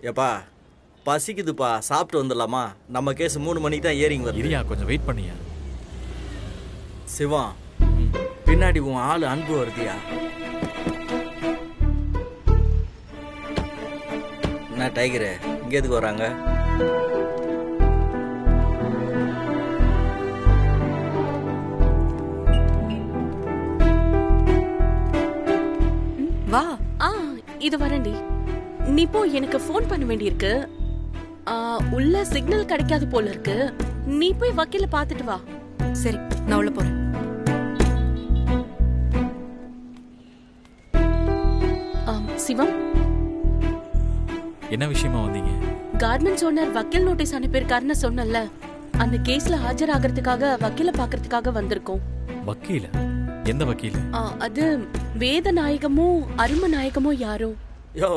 ஏப்பா பசிக்குதுப்பா, சாப்பிட்டு வந்துடலாமா? நம்ம கேஸ் 3 மணிக்கு தான் ஏறிங்க வருது. இரியா, கொஞ்சம் வெயிட் பண்ணியா. சிவம், பின்னாடி உன் ஆளு அன்பு வருதியா? என்ன டைகரு, இங்க எதுக்கு வராங்க? வா. இது வரண்டி. நீ போ, எனக்கு ஃபோன் பண்ண வேண்டியிருக்கு. உள்ள சிக்னல் கிடைக்காது போல இருக்கு. நீ போய் வக்கீல பாத்துட்டு வா. சரி, நான் உள்ள போறேன். சிவம், என்ன விஷயமா வந்தீங்க? கார்மெண்ட்ஸ் ஓனர் வக்கீல் நோட்டீஸ் அனுப்பியிருக்காருன்னு சொன்னல, அந்த கேஸ்ல ஆஜராகிறதுக்காக வக்கீல பாக்குறதுக்காக வந்திருக்கோம். வக்கீல? எந்த வக்கீல்? அது வேத நாயகமோ அரும நாயகமோ யாரோ. யோ,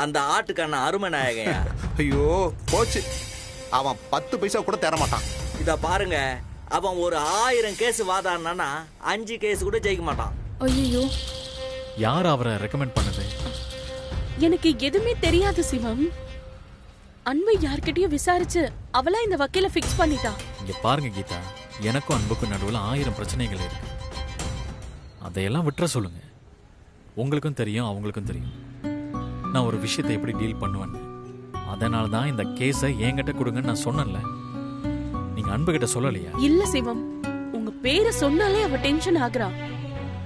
அந்த ஆட்டுக்கான அரும நாயகையா? ஐயோ போச்சு, அவன் 10 பைசா கூட தர மாட்டான். இத பாருங்க, அவன் ஒரு 1000 கேஸ் வாதாடினா 5 கேஸ் கூட ஜெயிக்க மாட்டான். ஐயோ, யார் அவரை ரெக்கமெண்ட் பண்ணது? எனக்கு எதுவுமே தெரியாது சிவம். அன்பு யார்கிட்டயும் விசாரிச்சு அவளா இந்த வக்கீல ஃபிக்ஸ் பண்ணிட்டா. இங்க பாருங்க கீதா, எனக்கும் அன்புக்கும் நடுவுல 1000 பிரச்சனைகள் இருக்கு. அதையெல்லாம் விட்டுற சொல்லுங்க. உங்களுக்கும் தெரியும், அவங்களுக்கும் தெரியும் நான் ஒரு விஷயத்தை எப்படி டீல் பண்ணுவேன்னு. அதனால தான் இந்த கேஸை என்கிட்ட கொடுங்கன்னு நான் சொன்னேன்ல. நீங்க அன்பு கிட்ட சொல்லலையா? இல்ல சிவம், உங்க பேரை சொன்னாலே அவ டென்ஷன் ஆகுறா.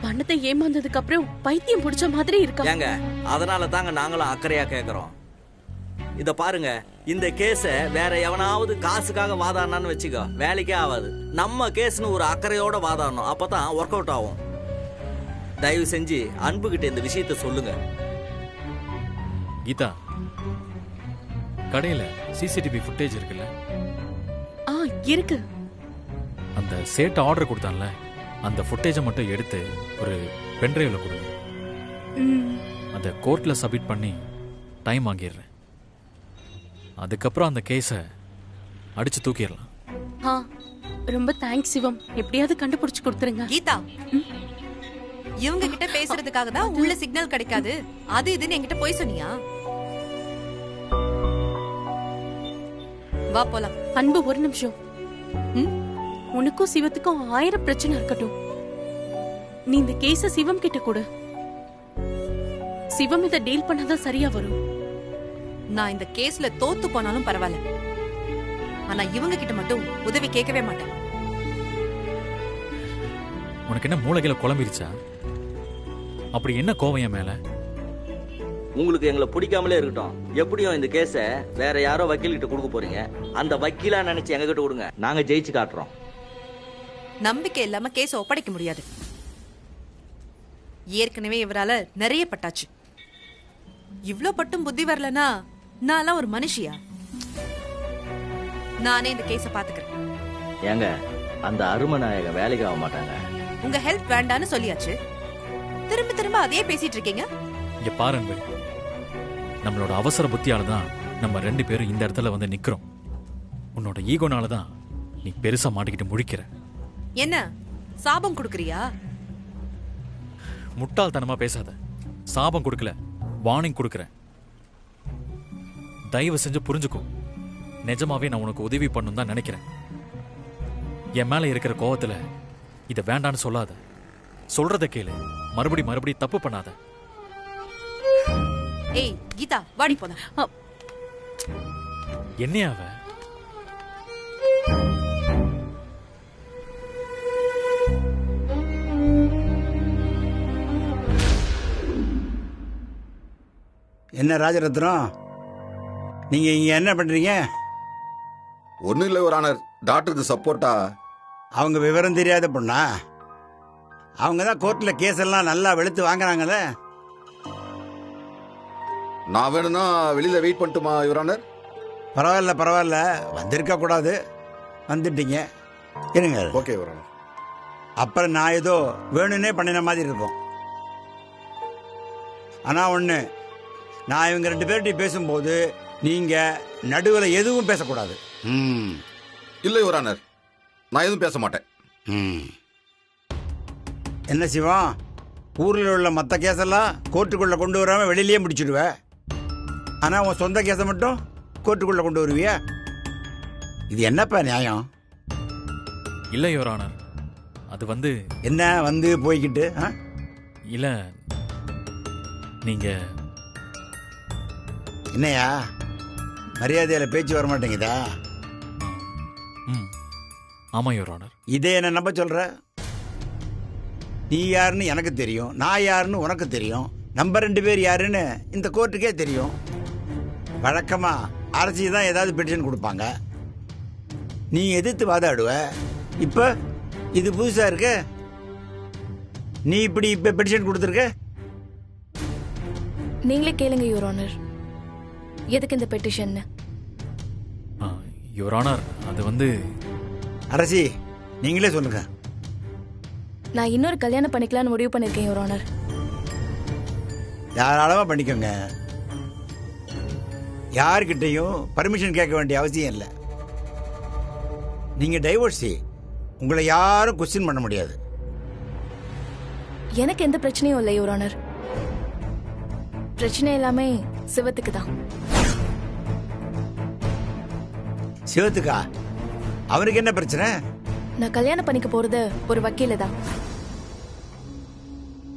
பணத்தை ஏமாந்ததுக்கு அப்புறம் பைத்தியம் பிடிச்ச மாதிரி இருக்கா. ஏங்க, அதனால தாங்க நாங்களும் அக்கறையா கேக்குறோம். இத பாருங்க, இந்த கேஸ வேற எவனாவது காசுக்காக வாதாடினான்னு வச்சுக்கோ, வேலைக்கே ஆகாது. நம்ம கேஸ்னு ஒரு அக்கறையோட வாதாடணும், அப்பதான் ஒர்க் அவுட் ஆகும். தயவு செஞ்சு அன்பு கிட்ட இந்த விஷயத்த சொல்லுங்க. கீதா, கடையில சிசிடிவி ஃபுட்டேஜ் இருக்குல்ல? இருக்கு. அந்த சேட் ஆர்டர் கொடுத்தான்ல, அந்த ஃபுட்டேஜை மட்டும் எடுத்து ஒரு பென்ட்ரைவ்ல கொடுங்க. அதை கோர்ட்ல சப்மிட் பண்ணி டைம் வாங்கிடுறேன். அதுக்கப்புறம் அந்த கேஸை அடிச்சு தூக்கிடலாம். ரொம்ப தேங்க்ஸ் சிவம், எப்படியாவது கண்டுபிடிச்சு கொடுத்துருங்க. கீதா, இவங்க கிட்ட பேசுறதுக்காக தான் உள்ள சிக்னல் கிடைக்காது அது இதுன்னு என்கிட்ட போய் சொன்னியா? வா போலாம். அன்பு, ஒரு நிமிஷம். உனக்கும் சிவத்துக்கும் 1000 பிரச்சனை இருக்கட்டும். நீ இந்த கேஸ சிவம் கிட்ட கொடு. சிவம் இதை டீல் பண்ணாதான் சரியா வரும். நான் இந்த கேஸ்ல தோத்து போனாலும் பரவாயில்ல, ஆனா இவங்க கிட்ட மட்டும் உதவி கேட்கவே மாட்டேன். உனக்கு என்ன மூளைகளை குழம்பிருச்சா? அப்படி என்ன கோவம் என் மேல? உங்களுக்கு எங்களை பிடிக்காமலே இருக்கட்டும், எப்படியும் இந்த கேஸ வேற யாரோ வக்கீல் கிட்ட கொடுக்க போறீங்க. அந்த வக்கீலா நினைச்சு எங்க கிட்ட கொடுங்க, நாங்க ஜெயிச்சு காட்டுறோம். நம்பிக்கை இல்லாம கேஸ ஒப்படைக்க முடியாது. ஏற்கனவே இவரால நிறைய பட்டாச்சு. இவ்ளோ பட்டும் புத்தி வரலனா நான்லாம் ஒரு மனுஷியா? நானே இந்த கேஸ பாத்துக்கிறேன். ஏங்க, அந்த அரும நாயக வேலைக்கு ஆக மாட்டாங்க. உங்க ஹெல்ப் வேண்டான்னு சொல்லியாச்சு, திரும்ப திரும்ப அதையே பேசிட்டு இருக்கீங்க. இங்க பாரு அன்பு, நம்மளோட அவசர புத்தியால தான் நம்ம 2 பேரும் இந்த இடத்துல வந்து நிக்கிறோம். உன்னோட ஈகோனால தான் நீ பெருசா மாட்டிக்கிட்டு முழிக்கிற. என்ன சாபம் கொடுக்கறியா? முட்டாள்தனமா பேசாத. சாபம் கொடுக்கல, வார்னிங் கொடுக்கறேன். தயவு செஞ்சு புரிஞ்சுக்கோ. நிஜமாவே நான் உனக்கு உதவி பண்ணும் தான் நினைக்கிறேன். என் மேல இருக்கிற கோவத்துல இத வேண்டான்னு சொல்லாத. சொல்றத கேளு, மறுபடி தப்பு பண்ணாத. ஏய் கீதா, வாடி போலாம். என்னையா அவ? என்ன ராஜரத்னம், நீங்க இங்க என்ன பண்றீங்க? ஒன்றும் இல்லை ஒரு ஆனர், டாக்டருக்கு சப்போர்ட்டா. அவங்க விவரம் தெரியாத பொண்ணா? அவங்க தான் கோர்ட்ல கேஸ் எல்லாம் நல்லா வெளுத்து வாங்குறாங்களே. நான் வேணும்னா வெளியில வெயிட் பண்ணட்டுமா யுவர் ஆனர்? பரவாயில்ல பரவாயில்ல, வந்திருக்க கூடாது, வந்துட்டீங்க, இருங்க. Okay your honour. அப்புறம் நான் ஏதோ வேணும்னே பண்ணின மாதிரி இருக்கும். ஆனா ஒண்ணு, நான் இவங்க 2 பேர்கிட்ட பேசும்போது நீங்க நடுவில் எதுவும் பேசக்கூடாது. இல்லை யுவர் ஆனர், நான் எதுவும் பேச மாட்டேன். என்ன சிவம், ஊரில் உள்ள மற்ற கேஸெல்லாம் கோர்ட்டுக்குள்ள கொண்டு வராம வெளியிலேயே முடிச்சிடுவேன். ஆனா உன் சொந்த கேஸை மட்டும் கோர்ட்டுக்குள்ள கொண்டு வருவியா? இது என்னப்பா நியாயம்? இல்லை யுவர் ஆனர், அது வந்து என்ன வந்து போய்கிட்டு இல்லை, நீங்க என்னையா மரியாதையில பேச்சு வர மாட்டேங்குதா? ம் ஆமாம் யுவர் ஆனர். இதே என்ன நம்ப சொல்ற? நீ யாருன்னு எனக்கு தெரியும், நான் யாருன்னு உனக்கு தெரியும், நம்ம 2 பேர் யாருன்னு இந்த கோர்ட்டுக்கே தெரியும். வழக்கமா அரசி தான் ஏதாவது பெட்டிஷன் கொடுப்பாங்க, நீ எதிர்த்து வாதாடுவ. இப்ப இது புதுசா இருக்க, நீ இப்படி இப்ப பெட்டிஷன் கொடுத்துருக்க. நீங்களே கேளுங்க யுவர் ஆனர், எதுக்கு இந்த பெட்டிஷன்? யுவர் ஆனர், அது வந்து அரசி நீங்களே சொல்லுங்க. நான் இன்னொரு கல்யாணம் பண்ணிக்கலாம்னு முடிவு பண்ணிருக்கேன் யுவர் ஆனர். தாராளமா பண்ணிக்கோங்க, யார்கிட்டையும் பர்மிஷன் கேட்க வேண்டிய அவசியம் இல்லை. நீங்க டைவோர்ஸி, உங்களை யாரும் கொஸ்டின் பண்ண முடியாது. எனக்கு எந்த பிரச்சனையும் இல்லை யுவர் ஆனர். பிரச்சனை எல்லாமே சிவத்துக்கு தான். சிவத்துக்கா? அவனுக்கு என்ன பிரச்சனை? நான் கல்யாணம் பண்ணிக்க போறது ஒரு வக்கீல தான்.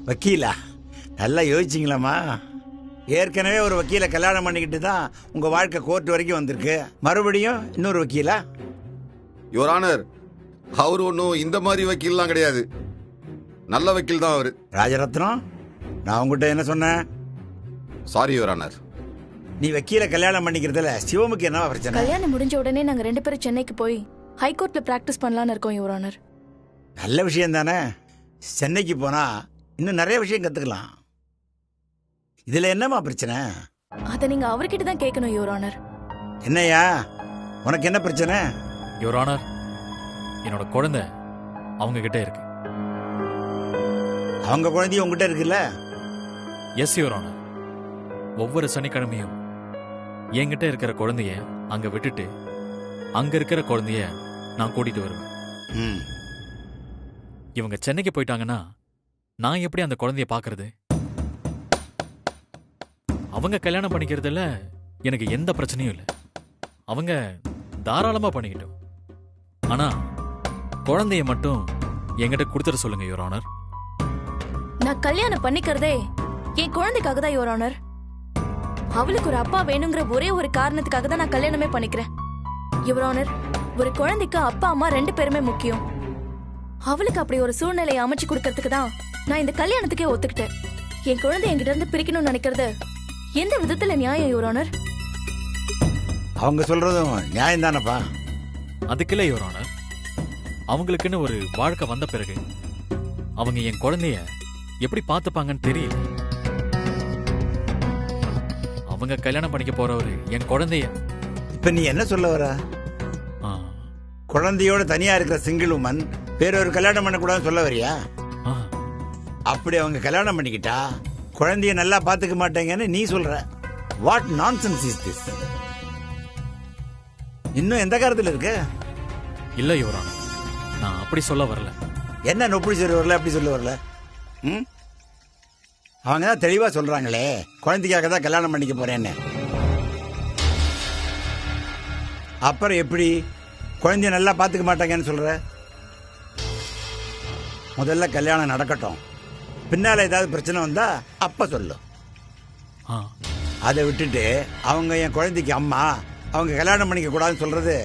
வக்கீலா? நல்லா யோசிச்சிங்களாமா? ஏற்கனவே ஒரு வக்கீலை கல்யாணம் பண்ணிக்கிட்டு தான் உங்க வாழ்க்கை கோர்ட் வரைக்கும் வந்திருக்கு, மறுபடியும் இன்னொரு வக்கீலா? யுவர் ஆனர், அவர் ஒன்றும் இந்த மாதிரி வக்கீல்லாம் கிடையாது, நல்ல வக்கீல் தான் அவரு. ராஜரத்னம், நான் உங்ககிட்ட என்ன சொன்னேன்? Sorry your honour. நீ வக்கீல கல்யாணம் பண்ணிக்கிறதுல சிவமுக்கு என்ன பிரச்சனை? கல்யாணம் முடிஞ்ச உடனே நாங்க 2 பேரும் சென்னைக்கு போய் ஹைகோர்ட்ல பிராக்டிஸ் பண்ணலாம்னு இருக்கோம் யுவர் ஆனர். நல்ல விஷயம் தானே. சென்னைக்கு போனா இன்னும் நிறைய விஷயம் கத்துக்கலாம். இதுல என்னமா பிரச்சனை? அதை நீங்க அவர்கிட்ட தான் கேட்கணும் யுவர் ஆனர். என்னையா உனக்கு என்ன பிரச்சனை? யுவர் ஆனர், என்னோட குழந்தை அவங்க கிட்ட இருக்கு. அவங்க குழந்தையும் உங்ககிட்ட இருக்குல்ல? Yes your honour. ஒவ்வொரு சனிக்கிழமையும் என்கிட்ட இருக்கிற குழந்தைய அங்க விட்டுட்டு அங்க இருக்கிற குழந்தைய நான் கூட்டிட்டு வருவேன். ம். இவங்க சென்னைக்கு போயிட்டாங்கன்னா நான் எப்படி அந்த குழந்தைய பாக்குறது? அவங்க கல்யாணம் பண்ணிக்கிறதுல எனக்கு எந்த பிரச்சனையும் இல்லை, அவங்க தாராளமா பண்ணிக்கிட்டோம். ஆனா குழந்தைய மட்டும் என்கிட்ட கொடுத்துட சொல்லுங்க யுவர் ஆனர். நான் கல்யாணம் பண்ணிக்கிறதே என் குழந்தைக்காக தான் யுவர் ஆனர். அவளுக்கு ஒரு அப்பா வேணுங்கிற ஒரே ஒரு காரணத்துக்காக தான் நான் கல்யாணமே பண்ணிக்கிறேன் யுவர் ஆனர். ஒரு குழந்தைக்கு அப்பா அம்மா 2 பேருமே முக்கியம். அவளுக்கு அப்படி ஒரு சூழ்நிலையை அமைச்சு கொடுக்கறதுக்கு தான் நான் இந்த கல்யாணத்துக்கே ஒத்துக்கிட்டேன். என் குழந்தை என்கிட்ட இருந்து பிரிக்கணும்னு நினைக்கிறது எந்த விதத்துல நியாயம் யுவர் ஆனர்? அவங்க சொல்றதும் நியாயம் தானப்பா. அதுக்கில்ல யுவர் ஆனர், அவங்களுக்குன்னு ஒரு வாழ்க்கை வந்த பிறகு அவங்க என் குழந்தைய எப்படி பார்த்துப்பாங்கன்னு தெரியல. அவங்க கல்யாணம் பண்ணிக்க போறவரு என் குழந்தைய. இப்ப நீ என்ன சொல்ல வர? ஆ, குழந்தையோட தனியா இருக்கிற சிங்கிள் உமன் வேற ஒரு கல்யாணம் பண்ணக்கூடாதுன்னு சொல்ல வரியா? ஆ, அப்படி அவங்க கல்யாணம் பண்ணிக்கிட்டா குழந்தைய நல்லா பாத்துக்க மாட்டேங்கன்னு நீ சொல்ற. What nonsense is this? இன்னும் எந்த காலத்துல இருக்கு? இல்ல யுவர் ஆனர், நான் அப்படி சொல்ல வரல. என்ன நொப்படி சொல்ல வரல, அப்படி சொல்ல வரல? ம்? அவங்க தான் தெளிவா சொல்றாங்களே, குழந்தைக்காக தான் கல்யாணம் பண்ணிக்க போறேன்னு. அப்புறம் எப்படி குழந்தைய நல்லா பாத்துக்க மாட்டாங்கன்னு சொல்ற? முதல்ல கல்யாணம் நடக்கட்டும், பின்னால ஏதாவது பிரச்சனை வந்தா அப்ப சொல்லு. ஆ, அதை விட்டுட்டு அவங்க என் குழந்தைக்கு அம்மா, அவங்க கல்யாணம் பண்ணிக்க கூடாதுன்னு சொல்றது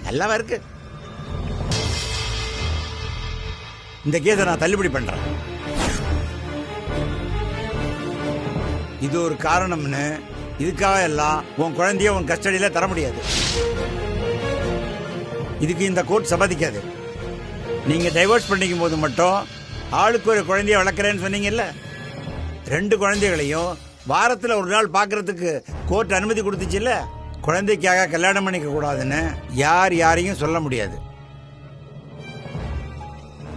நல்லாவா இருக்கு? இந்த கேஸை நான் தள்ளுபடி பண்றேன். இது ஒரு காரணம்னு இதுக்காக எல்லாம் உன் குழந்தைய உன் கஸ்டடியில தர முடியாது. இதுக்கு இந்த கோர்ட் சம்மதிக்காது. நீங்க டைவர்ஸ் பண்ணிக்கும் போது மட்டும் ஆளுக்கு ஒரு குழந்தைய வளர்க்குறேன்னு சொன்னீங்கல்ல, 2 குழந்தைகளையும் வாரத்தில் ஒரு நாள் பார்க்கறதுக்கு கோர்ட் அனுமதி கொடுத்துச்சுல்ல. குழந்தைக்காக கல்யாணம் பண்ணிக்க கூடாதுன்னு யார் யாரையும் சொல்ல முடியாது.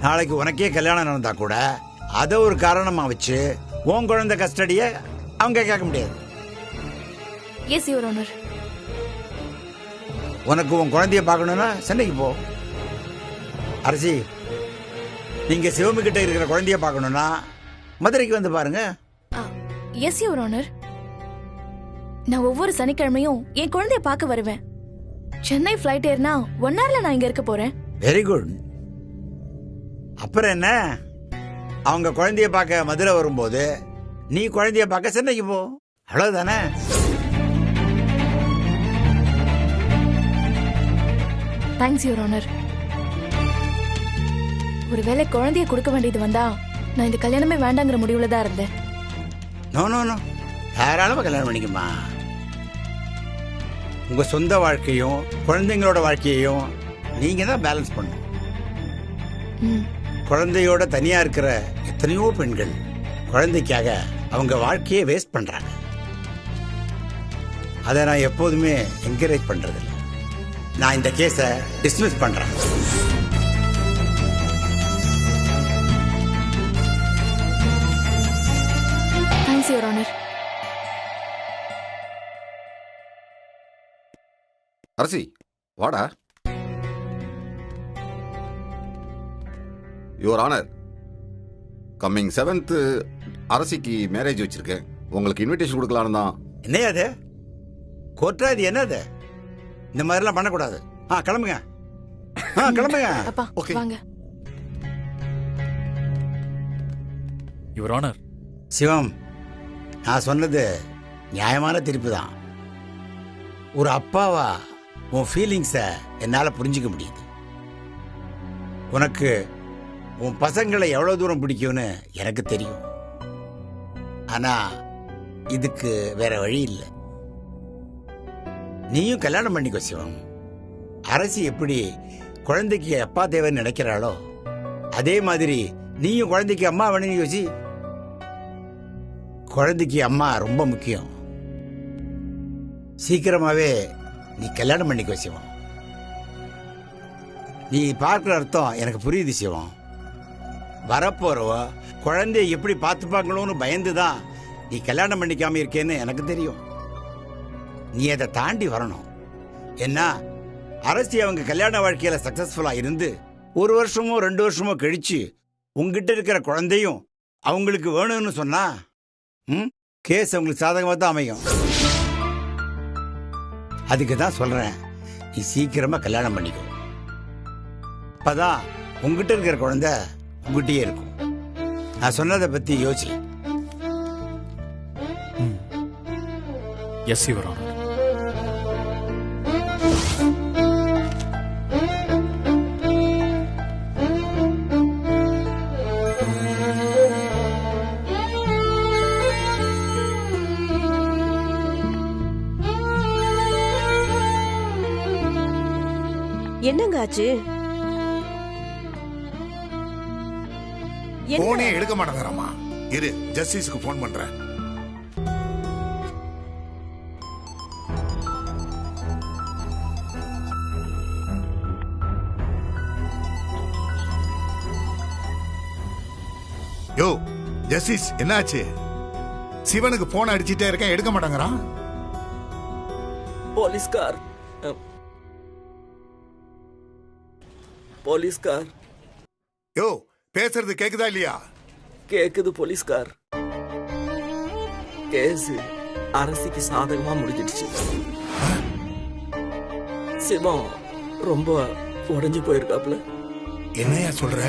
நாளைக்கு உனக்கே கல்யாணம் நடந்தா கூட அதை ஒரு காரணமா வச்சு உன் குழந்தை கஸ்டடிய அவங்க கேட்க முடியாது. Yes your honour. உனக்கு உன் குழந்தைய பார்க்கணும்னா சென்னைக்கு போ. அரசி, நீங்க சிவமி கிட்ட இருக்கிற குழந்தைய பார்க்கணும்னா மதுரைக்கு வந்து பாருங்க. Yes your honour. நான் ஒவ்வொரு சனிக்கிழமையும் என் குழந்தைய பார்க்க வருவேன். சென்னை ஃபிளைட் ஏறினா 1 hourல நான் இங்க இருக்க போறேன். Very good. அப்புறம் என்ன, அவங்க குழந்தைய பார்க்க மதுரை வரும்போது நீ குழந்தைய பார்க்க சென்னைக்கு போ, அவ்வளவுதானே? Thanks your honour. ஒருவேளை குழந்தைய கொடுக்க வேண்டியது வந்தா நான் இந்த கல்யாணமே வேண்டாங்கிற முடிவுல தான் இருந்தேன். நோ நோ நோ, தாராளமா கல்யாணம் பண்ணிக்குமா. உங்க சொந்த வாழ்க்கையும் குழந்தைங்களோட வாழ்க்கையையும் நீங்க தான் பேலன்ஸ் பண்ணணும். ம். குழந்தையோட தனியா இருக்கிற எத்தனையோ பெண்கள் குழந்தைக்காக அவங்க வாழ்க்கையை வேஸ்ட் பண்றாங்க. அதை நான் எப்போதுமே என்கரேஜ் பண்றதில்லை. நான் இந்த கேஸை டிஸ்மிஸ் பண்றேன். Thanks your honour. அரசி வாடா. யுவர் ஆனர், கம்மிங் 7th அரசிக்கு மேரேஜ் வச்சிருக்கேன். உங்களுக்கு இன்விடேஷன் கொடுக்கலான்னு தான். என்னையா அது? கோர்ட்டா இது? என்னது? இந்த மாதிரிலாம் பண்ணக்கூடாது. கிளம்புங்க. கிளம்புங்க. அப்பா Okay. வாங்க. யுவர் ஆனர், சிவம், நான் சொன்னது நியாயமான தீர்ப்பு தான். ஒரு அப்பாவா உன் ஃபீலிங்ஸை என்னால் புரிஞ்சிக்க முடியுது. உனக்கு உன் பசங்களை எவ்வளோ தூரம் பிடிக்கும்னு எனக்கு தெரியும். ஆனால் இதுக்கு வேற வழி இல்லை. நீயும் கல்யாணம் பண்ணிக்கோ சிவம். அரசி எப்படி குழந்தைக்கு அப்பா தேவைன்னு நினைக்கிறாளோ அதே மாதிரி நீயும் குழந்தைக்கு அம்மா வேணும்னு யோசி. குழந்தைக்கு அம்மா ரொம்ப முக்கியம். சீக்கிரமாவே நீ கல்யாணம் பண்ணிக்கோ சிவம். நீ பார்க்குற அர்த்தம் எனக்கு புரியுது சிவம். வரப்போறவ குழந்தைய எப்படி பார்த்துப்பாங்களோன்னு பயந்துதான் நீ கல்யாணம் பண்ணிக்காம இருக்கேன்னு எனக்கு தெரியும். நீ அதை தாண்டி வரணும். ஏன்னா அரசி அவங்க கல்யாண வாழ்க்கையில சக்சஸ்ஃபுல்லா இருந்து 1 வருஷமோ 2 வருஷமோ கழிச்சு உங்ககிட்ட இருக்கிற குழந்தையும் அவங்களுக்கு வேணும்னு சொன்னா கேஸ் உங்களுக்கு சாதகமாக தான் அமையும். அதுக்கு தான் சொல்றேன், நீ சீக்கிரமா கல்யாணம் பண்ணிக்கோ. அப்பதான் உங்ககிட்ட இருக்கிற குழந்தை உங்ககிட்டயே இருக்கும். நான் சொன்னதை பத்தி யோசி. Yes your honour. என்னங்க ஆச்சு? போனே எடுக்க மாட்டேங்கிறாமா. இரு, ஜஸ்டிஸ்க்கு போன் பண்றேன். யோ ஜஸ்டிஸ், என்னாச்சு? சிவனுக்கு போன் அடிச்சிட்டே இருக்கேன், எடுக்க மாட்டேங்கிறான். போலீஸ்கார் போலீஸ்கார். யோ பேசுறது கேக்குதா இல்லையா? கேக்குது போலீஸ்கார். கேஸ் அரசிக்கு சாதகமா முடிஞ்சிடுச்சு. சிவம் ரொம்ப உடைஞ்சு போயிருக்காப்ல. என்னையா சொல்ற?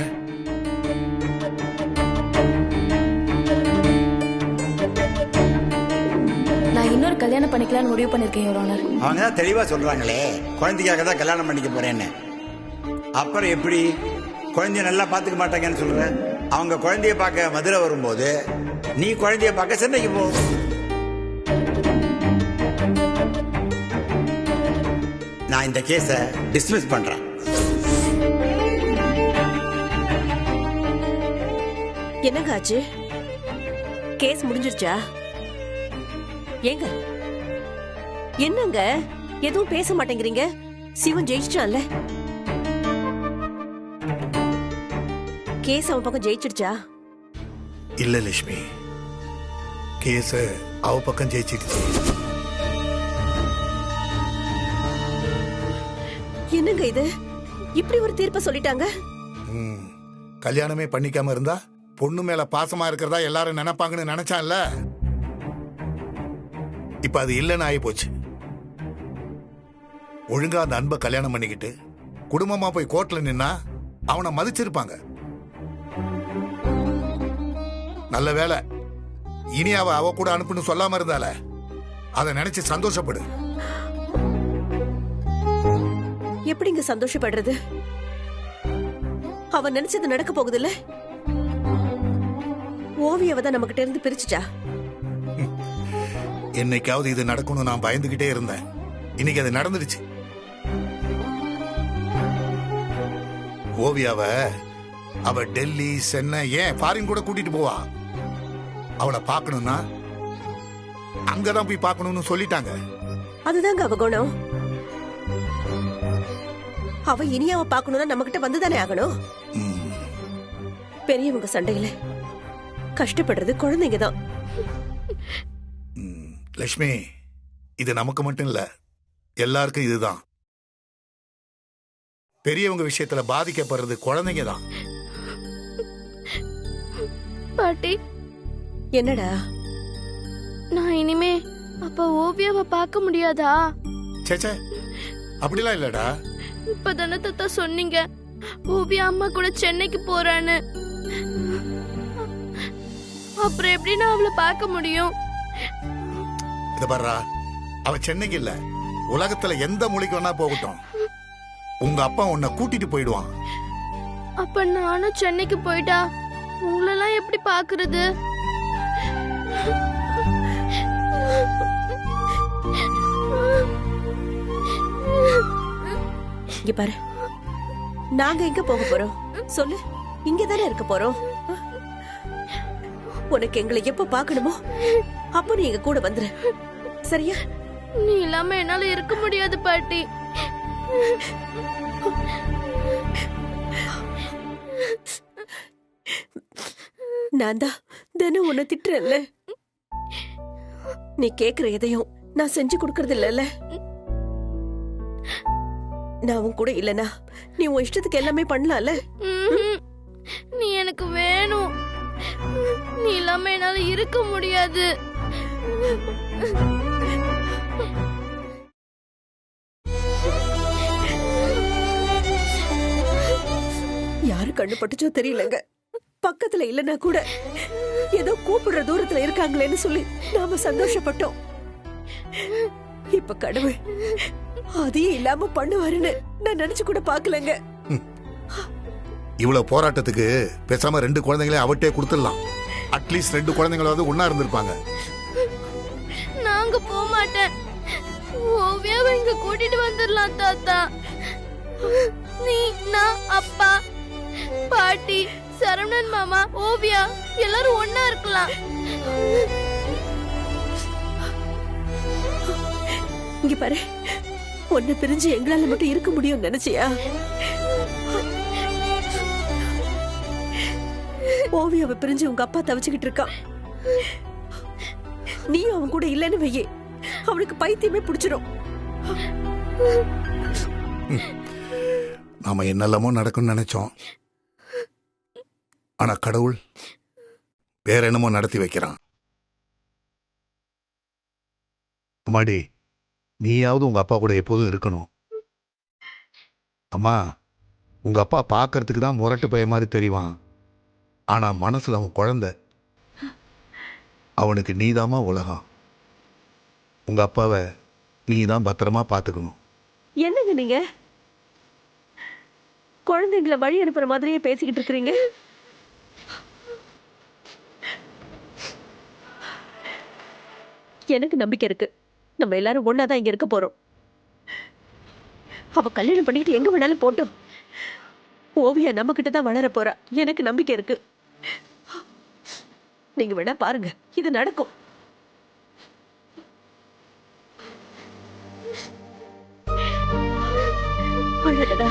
நான் இன்னொரு கல்யாணம் பண்ணிக்கலாம்னு முடிவு பண்ணிருக்கேன் யுவர் ஆனர். அவங்க தான் தெளிவா சொல்றாங்களே, குழந்தைக்காக தான் கல்யாணம் பண்ணிக்க போறேன்னு. அப்புறம் எப்படி குழந்தைய நல்லா பாத்துக்க மாட்டாங்கன்னு சொல்ற? அவங்க குழந்தைய பார்க்க மதுரை வரும்போது நீ குழந்தைய பார்க்க சென்னைக்கு போ. நான் இந்த கேஸை டிஸ்மிஸ் பண்றேன். என்னங்க ஆச்சு? கேஸ் முடிஞ்சிருச்சா? ஏங்க என்னங்க எதுவும் பேச மாட்டேங்கிறீங்க? சிவன் ஜெயிச்சிட்டான்ல? கேஸ் அவன் பக்கம் ஜெயிச்சிடுச்சா? இல்ல லட்சுமி, கேஸ் அவ பக்கம் ஜெயிச்சிடுச்சு. என்னங்க இது, இப்படி ஒரு தீர்ப்பை சொல்லிட்டாங்க? கல்யாணமே பண்ணிக்காம இருந்தா பொண்ணு மேல பாசமா இருக்கிறதா எல்லாரும் நினைப்பாங்கன்னு நினைச்சான்ல. இப்ப அது இல்லைன்னு ஆகி போச்சு. ஒழுங்கா அந்த அன்பை கல்யாணம் பண்ணிக்கிட்டு குடும்பமா போய் கோர்ட்ல நின்னா அவனை மதிச்சிருப்பாங்க. நல்ல வேலை இனி அவ கூட அனுப்புன்னு சொல்லாம இருந்தால, அதை நினைச்சு சந்தோஷப்படு. எப்படிங்க சந்தோஷப்படுறது? அவ நினைச்சது நடக்க போகுதுல்ல. ஓவியாவை தான் நம்ம கிட்ட இருந்து பிரிச்சுட்டா. என்னைக்காவது இது நடக்கணும் நான் பயந்துகிட்டே இருந்தேன். இன்னைக்கு அது நடந்துடுச்சு. ஓவியாவ அவ டெல்லி, சென்னை, ஏன் ஃபாரின் கூட கூட்டிட்டு போவா. அவளை பார்க்கணும்னா அங்கதான் போய் பார்க்கணும்னு சொல்லிட்டாங்க. அதுதாங்க அவ குணம். அவ இனியாவ பார்க்கணும்னா நம்ம கிட்ட வந்துதானே ஆகணும். பெரியவங்க சண்டையில கஷ்டப்படுறது குழந்தைங்க தான். லட்சுமி, இது நமக்கு மட்டும் இல்ல, எல்லாருக்கும் இதுதான். பெரியவங்க விஷயத்துல பாதிக்கப்படுறது குழந்தைங்க தான். பாட்டி, என்னடா? நான் இனிமே அப்ப ஓவியாவை பார்க்க முடியாதா? சேச்சே, அப்படிலாம் இல்லடா. இப்பதானே தாத்தா சொன்னீங்க ஓவியா அம்மா கூட சென்னைக்கு போறான்னு. அப்புறம் எப்படி நான் அவளை பார்க்க முடியும்? இத பாருடா, அவ சென்னைக்கு இல்ல, உலகத்துல எந்த மூலைக்கு வேணா போகட்டும், உங்க அப்பா உன்னை கூட்டிட்டு போயிடுவான். அப்ப நானும் சென்னைக்கு போயிட்டா உங்களெல்லாம் எப்படி பாக்குறது? இங்க பாரு, நாங்க எங்க போக போறோம் சொல்லு? இங்கதானே இருக்க போறோம். உனக்கு எங்களை எப்ப பாக்கணுமோ அப்ப நீ எங்க கூட வந்துரு, சரியா? நீ இல்லாம என்னால இருக்க முடியாது பாட்டி. நான் தான் தினம் உன்னை திட்டுறேன்ல. நீ கேக்குற எதையும் நான் செஞ்சு கொடுக்கறது இல்லல்ல. நான் உன் கூட இல்லனா நீ உன் இஷ்டத்துக்கு எல்லாமே பண்ணலாம்ல. நீ எனக்கு வேணும். நீ இல்லாம என்னால இருக்க முடியாது. யாரு கண்ணு பட்டுச்சோ தெரியலங்க, பக்கத்துல இல்லனா கூட ஏதோ கூப்பிடுற தூரத்துல இருக்காங்களேன்னு சொல்லி நாம சந்தோஷப்பட்டோம். இப்ப கடவுள் அதையும் இல்லாம பண்ணுவாருன்னு நான் நினைச்சு கூட பாக்கலங்க. இவ்வளவு போராட்டத்துக்கு பேசாம 2 குழந்தைங்களே அவட்டே கொடுத்துடலாம். அட்லீஸ்ட் 2 குழந்தைங்களாவது ஒன்னா இருந்திருப்பாங்க. நாங்க போக மாட்டேன். ஓவியாவை இங்க கூட்டிட்டு வந்துடலாம் தாத்தா. நீ, நான், அப்பா, பாட்டி, சரவணன் மாமா, ஓவியா எல்லாரும் ஒன்னா இருக்கலாம். இங்க பாரு, ஒன்னு பிரிஞ்சு எங்களால மட்டும் இருக்க முடியும் நினைச்சியா? ஓவியாவை பிரிஞ்சு உங்க அப்பா தவிச்சுக்கிட்டு இருக்கான். நீ அவன் கூட இல்லன்னு வையே, அவனுக்கு பைத்தியமே பிடிச்சிடும். நாம என்னெல்லாமோ நடக்கும்னு நினைச்சோம், ஆனா கடவுள் வேற என்னமோ நடத்தி வைக்கிறான். அம்மாடி, நீயாவது உங்க அப்பா கூட எப்போதும் இருக்கணும். அம்மா, உங்க அப்பா பார்க்கறதுக்கு தான் முரட்டு பைய மாதிரி தெரிவான், ஆனா மனசுல அவன் குழந்தை. அவனுக்கு நீதாம்மா உலகம். உங்க அப்பாவை நீ தான் பத்திரமா பார்த்துக்கணும். என்னங்க நீங்க குழந்தைங்களை வழி அனுப்புற மாதிரியே பேசிக்கிட்டு இருக்கிறீங்க? எனக்கு நம்பிக்கை இருக்கு, நம்ம எல்லாரும் ஒன்னாதான் இங்க இருக்க போறோம். அவ கல்யாணம் பண்ணிக்கிட்டு எங்க வேணாலும் போட்டோம். ஓவியா நம்ம கிட்ட தான் வளர போறா, எனக்கு நம்பிக்கை இருக்கு. நீங்க வேணா பாருங்க, இது நடக்கும். அழகடா.